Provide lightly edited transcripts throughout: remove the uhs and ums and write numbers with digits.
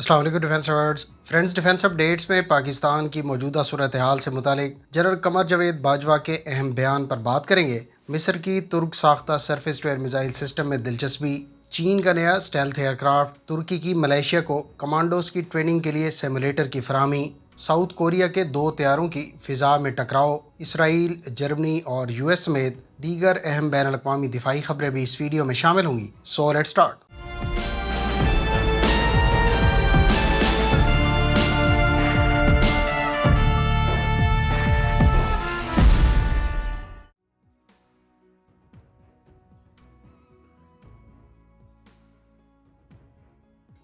السلام علیکم defence awards friends defence updates میں پاکستان کی موجودہ صورتحال سے متعلق جنرل قمر جاوید باجوہ کے اہم بیان پر بات کریں گے۔ مصر کی ترک ساختہ surface to air missile system میں دلچسپی، چین کا نیا اسٹیلتھ ایئر کرافٹ، ترکی کی ملائیشیا کو کمانڈوز کی ٹریننگ کے لیے سیمولیٹر کی فراہمی، ساؤتھ کوریا کے 2 طیاروں کی فضا میں ٹکراؤ، اسرائیل، جرمنی اور یو ایس سمیت دیگر اہم بین الاقوامی دفاعی خبریں بھی اس ویڈیو میں شامل ہوں گی۔ So let's start.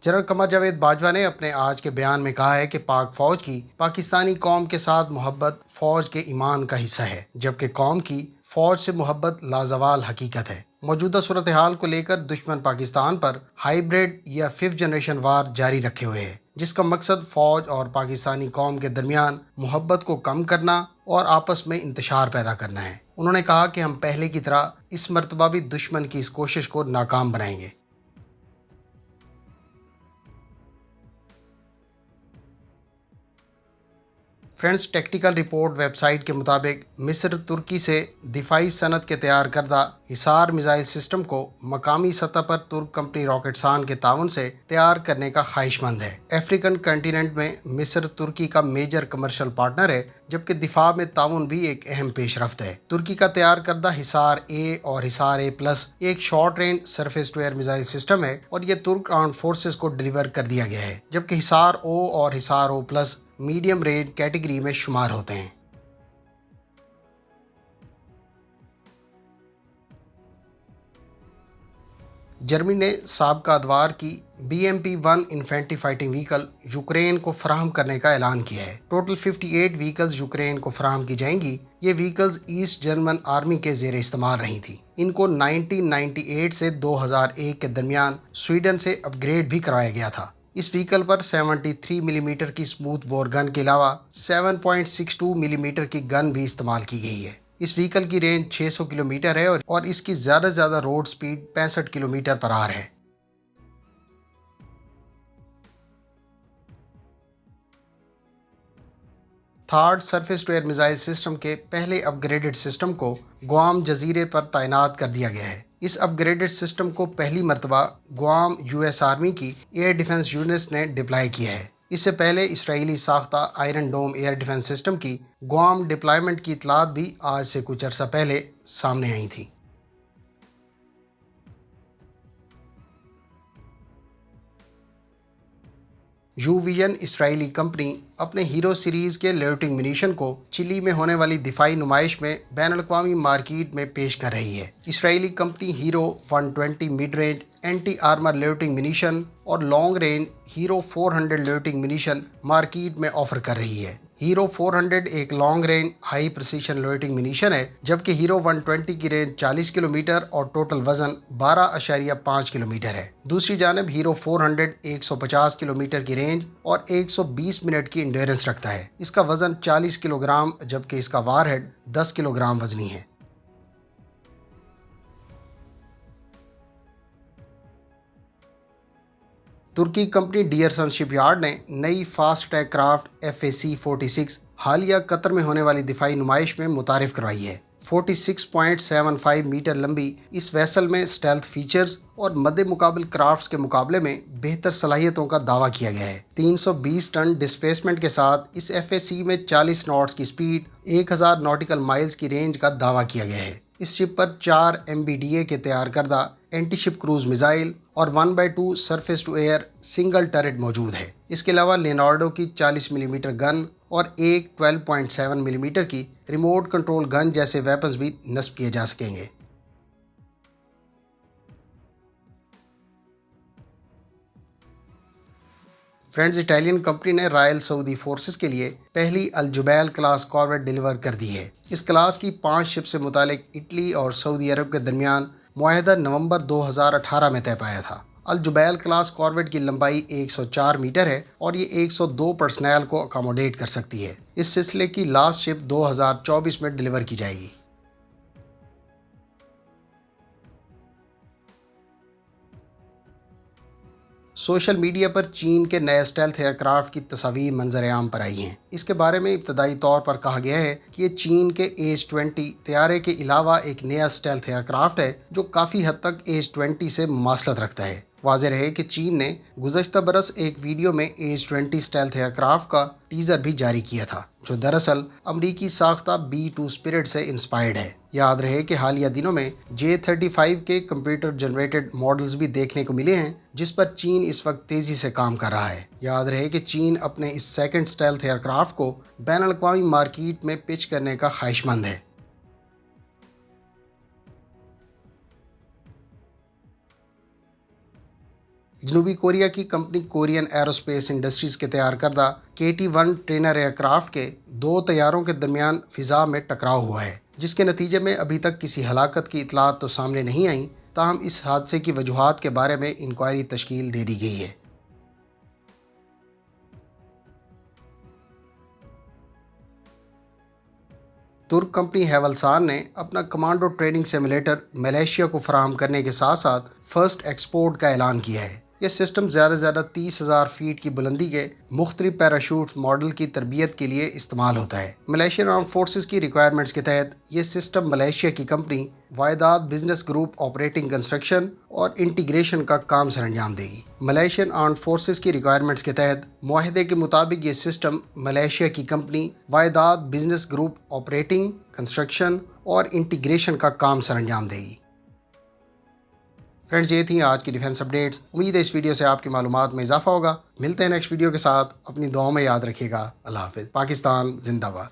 General Qamar Javed Bajwa نے اپنے آج کے بیان میں کہا ہے کہ پاک فوج کی پاکستانی قوم کے ساتھ محبت فوج کے ایمان کا حصہ ہے، جبکہ قوم کی فوج سے محبت لازوال حقیقت ہے۔ موجودہ صورتحال کو لے کر دشمن پاکستان پر ہائیبرڈ یا 5th جنریشن وار جاری رکھے ہوئے ہے، جس کا مقصد فوج اور پاکستانی قوم کے درمیان محبت کو کم کرنا اور آپس میں انتشار پیدا کرنا ہے۔ انہوں نے کہا کہ ہم پہلے کی طرح اس مرتبہ بھی دشمن کی اس کوشش کو ناکام بنائیں گے۔ Friends, tactical report website کے مطابق مصر ترکی سے دفاعی صنعت کے تیار کردہ حصار میزائل سسٹم کو مقامی سطح پر ترک کمپنی راکٹسان کے تعاون سے تیار کرنے کا خواہش مند ہے۔ افریقن کنٹیننٹ میں مصر ترکی کا میجر کمرشل پارٹنر ہے، جبکہ دفاع میں تعاون بھی ایک اہم پیش رفت ہے۔ ترکی کا تیار کردہ حصار اے اور حصار اے پلس ایک short range surface to air missile system ہے اور یہ ترک آرمڈ فورسز کو ڈیلیور کر دیا گیا ہے، جبکہ حصار او اور Hisar O plus medium range category میں شمار ہوتے ہیں۔ جرمنی نے سابقہ ادوار کی BMP-1 infantry fighting vehicle Ukraine کو فراہم کرنے کا اعلان کیا ہے۔ ٹوٹل 58 وہیکلز یوکرین کو فراہم کی جائیں گی۔ یہ وہیکلز ایسٹ جرمن آرمی کے زیر استعمال رہی تھیں۔ ان کو 1998 سے 2001 کے درمیان سویڈن سے اپ گریڈ بھی کرایا گیا تھا۔ اس وہیکل پر 73 ملی میٹر کی اسموتھ بور گن کے علاوہ 7.62 ملی میٹر کی گن بھی استعمال کی گئی ہے۔ اس وہیکل کی رینج 600 کلومیٹر ہے اور اس کی زیادہ سے زیادہ road speed 65 kilometre per hour ہے۔ THAAD surface to air missile system کے پہلے اپ گریڈڈ سسٹم کو گوام جزیرے پر تعینات کر دیا گیا ہے۔ اس اپ گریڈڈ سسٹم کو پہلی مرتبہ گوام US آرمی کی ایئر ڈیفنس یونٹس نے ڈپلائی کیا ہے۔ اس سے پہلے اسرائیلی ساختہ Iron Dome air defence system کی گوام ڈپلائمنٹ کی اطلاعات بھی آج سے کچھ عرصہ پہلے سامنے آئی تھیں۔ یو ویژن اسرائیلی کمپنی اپنے ہیرو سیریز کے لیوٹنگ منیشن کو چلی میں ہونے والی دفاعی نمائش میں بین الاقوامی مارکیٹ میں پیش کر رہی ہے۔ Israeli company Hero 120 mid range anti armour loitering munition اور long range Hero 400 loitering munition market میں آفر کر رہی ہے۔ ہیرو 400 ایک long range high precision loitering munition ہے، جبکہ ہیرو 120 کی رینج 40 کلومیٹر اور ٹوٹل وزن 12.5 کلومیٹر ہے۔ دوسری جانب ہیرو 400 150 کلومیٹر کی رینج اور 120 منٹ کی انڈیورنس رکھتا ہے۔ اس کا وزن 40 کلو گرام جبکہ اس کا وار ہیڈ 10 کلو گرام وزنی ہے۔ ترکی کمپنی ڈیئرسن شپ یارڈ نے نئی فاسٹ اٹیک کرافٹ FAC-46 حالیہ قطر میں ہونے والی دفاعی نمائش میں متعارف کروائی ہے۔ 46.75 میٹر لمبی اس ویسل میں اسٹیلتھ فیچرز اور مد مقابل کرافٹس کے مقابلے میں بہتر صلاحیتوں کا دعویٰ کیا گیا ہے۔ 320 ٹن ڈسپلیسمنٹ کے ساتھ اس FAC میں 40 ناٹس کی سپیڈ، 1000 ناٹیکل مائلز کی رینج کا دعویٰ کیا گیا ہے۔ اس شپ پر 4 MBDA کے تیار کردہ اینٹی شپ کروز میزائل اور 1/2 سرفیس ٹو ایئر سنگل ٹرٹ موجود ہے۔ اس کے علاوہ لینارڈو کی 40 ملی میٹر گن اور ایک 12.7 ملی میٹر کی ریموٹ کنٹرول گن جیسے ویپنز بھی نصب کیے جا سکیں گے۔ فرینڈز، اٹالین کمپنی نے رائل سعودی فورسز کے لیے پہلی الجبیل کلاس کارویٹ ڈیلیور کر دی ہے۔ اس کلاس کی 5 شپ سے متعلق اٹلی اور سعودی عرب کے درمیان معاہدہ نومبر 2018 میں طے پایا تھا۔ الجبیل کلاس کارویٹ کی لمبائی 104 میٹر ہے اور یہ 102 پرسنل کو اکاموڈیٹ کر سکتی ہے۔ اس سلسلے کی لاسٹ شپ 2024 میں ڈیلیور کی جائے گی۔ سوشل میڈیا پر چین کے نئے اسٹیلتھ ایئر کرافٹ کی تصاویر منظر عام پر آئی ہیں۔ اس کے بارے میں ابتدائی طور پر کہا گیا ہے کہ یہ چین کے ایس-20 طیارے کے علاوہ ایک نیا اسٹیلتھ ایئر کرافٹ ہے جو کافی حد تک ایس-20 سے مماثلت رکھتا ہے۔ واضح رہے کہ چین نے گزشتہ برس ایک ویڈیو میں ایس-20 اسٹیلتھ ایئر کرافٹ کا ٹیزر بھی جاری کیا تھا جو دراصل امریکی ساختہ B-2 اسپرٹ سے انسپائرڈ ہے۔ یاد رہے کہ حالیہ دنوں میں J-35 کے کمپیوٹر جنریٹڈ ماڈلز بھی دیکھنے کو ملے ہیں جس پر چین اس وقت تیزی سے کام کر رہا ہے۔ یاد رہے کہ چین اپنے اس سیکنڈ اسٹیلتھ ایئر کرافٹ کو بین الاقوامی مارکیٹ میں پچ کرنے کا خواہش مند ہے۔ جنوبی کوریا کی کمپنی کورین ایروسپیس انڈسٹریز کے تیار کردہ KT-1 ٹرینر ایئر کرافٹ کے 2 طیاروں کے درمیان فضا میں ٹکراؤ ہوا ہے جس کے نتیجے میں ابھی تک کسی ہلاکت کی اطلاعات تو سامنے نہیں آئیں، تاہم اس حادثے کی وجوہات کے بارے میں انکوائری تشکیل دے دی گئی ہے۔ ترک کمپنی ہیولسان نے اپنا کمانڈو ٹریننگ سیمولیٹر ملیشیا کو فراہم کرنے کے ساتھ ساتھ فرسٹ ایکسپورٹ کا اعلان کیا ہے۔ یہ سسٹم زیادہ سے زیادہ 30,000 فیٹ کی بلندی کے مختلف پیراشوٹ ماڈل کی تربیت کے لیے استعمال ہوتا ہے۔ ملیشین آرمڈ فورسز کی ریکوائرمنٹس کے تحت یہ سسٹم ملیشیا کی کمپنی واحدات بزنس گروپ آپریٹنگ کنسٹرکشن اور انٹیگریشن کا کام سر انجام دے گی۔ ملیشین آرمڈ فورسز کی ریکوائرمنٹس کے تحت معاہدے کے مطابق یہ سسٹم ملیشیا کی کمپنی واحدات بزنس گروپ آپریٹنگ کنسٹرکشن اور انٹیگریشن کا کام سر انجام دے گی۔ فرینڈز، یہ تھیں آج کی ڈیفنس اپڈیٹس۔ امید ہے اس ویڈیو سے آپ کی معلومات میں اضافہ ہوگا۔ ملتے ہیں نیکسٹ ویڈیو کے ساتھ، اپنی دعاؤں میں یاد رکھیے گا۔ اللہ حافظ۔ پاکستان زندہ باد۔